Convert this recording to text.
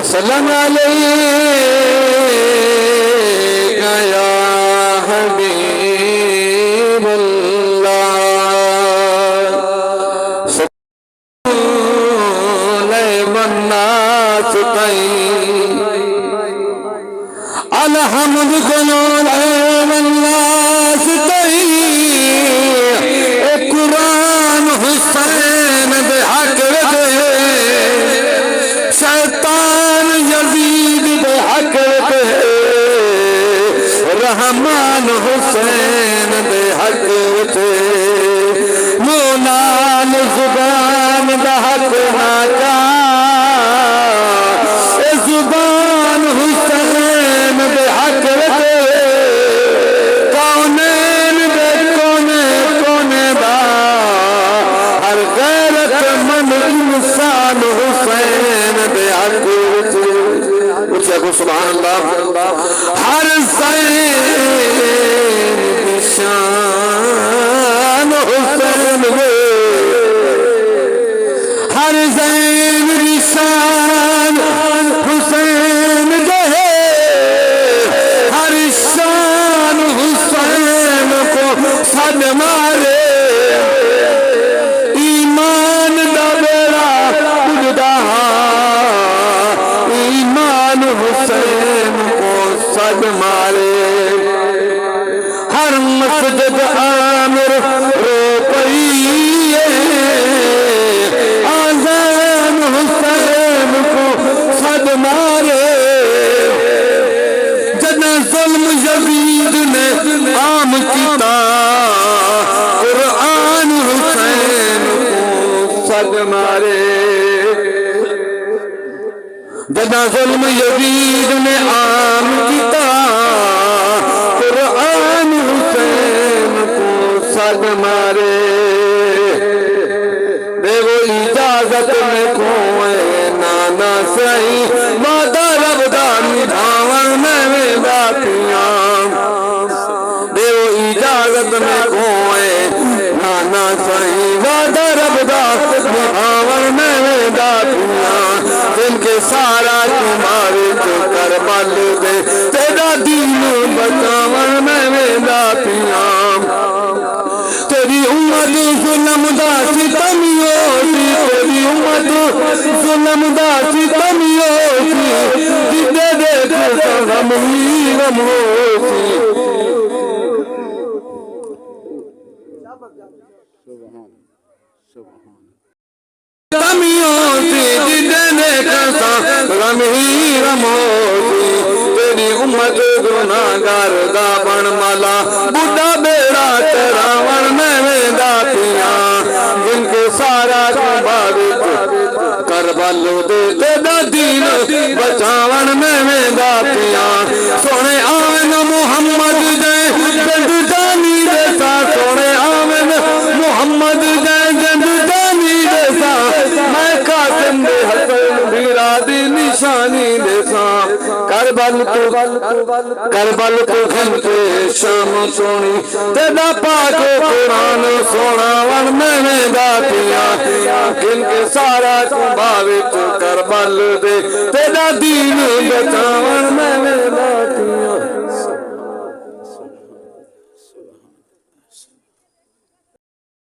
सल्लम अलैका या हबीबल्लाह सुलैमन्नास कई अलहम्दु कुल्लुन्नास कई कुरान हुसैन दे हक दे शैतान यजीद दे हक दे रहमान हुसैन दे हक दे मोनाल जुबान दा हक ना जा जुबान हुसैन दे हक दे कौनैन दे कोने कोने दा हर गैरतमंद इंसान हुसैन दे हक दे सुभान अल्लाह हर ज़ैन की शान हुसैन में हर ज़ैन की शान हुसैन में हर शान हुसैन को सद मारे ईमान दा बेड़ा बुझदा हुसैन को सद मारे हर मस्जिद आमिर रो पई आज़ान हुसैन को सद मारे जना ज़ुल्म यज़ीद ने आम किया कुरान हुसैन को सद मारे जना ज़ुल्म यज़ीद ने आम किया कुरान हुसैन को सद मारे देखो इजाजत में खोए नाना सही माता रबदानी धावन में बातियां देखो इजाजत में खोए नाना सही माता रबदानी धावन में बातियां जिनके सारा तुम्हारे जो करबल दे तेरा दीन बचावन में वेदा पियाम तेरी उम्मत जुल्म दा सितमियो सी तेरी उम्मत जुल्म दा सितमियो सी जिदे देखो गम ही गम हो सी गम ही गम होती तेरी उम्मत गुनाहगार दा बन माला बुढ़ा बेड़ा चरावन में वेंदा पियां जिनके सारा कुबावित करबल दे तेरा दीन बचावन में वेंदा पियां सोने आवन मुहम्मद दे जिंदगानी दे सा सोने आवन मुहम्मद दे जिंदगानी दे सा मैं कासिम दे हसन भीरा दी निशानी देखा करबल को घंटे शाम सोनी तेरा पाक कुरान सोना वन में दातियां जिनके सारा कुबावित करबल दे तेरा दीन बचावन में दातियां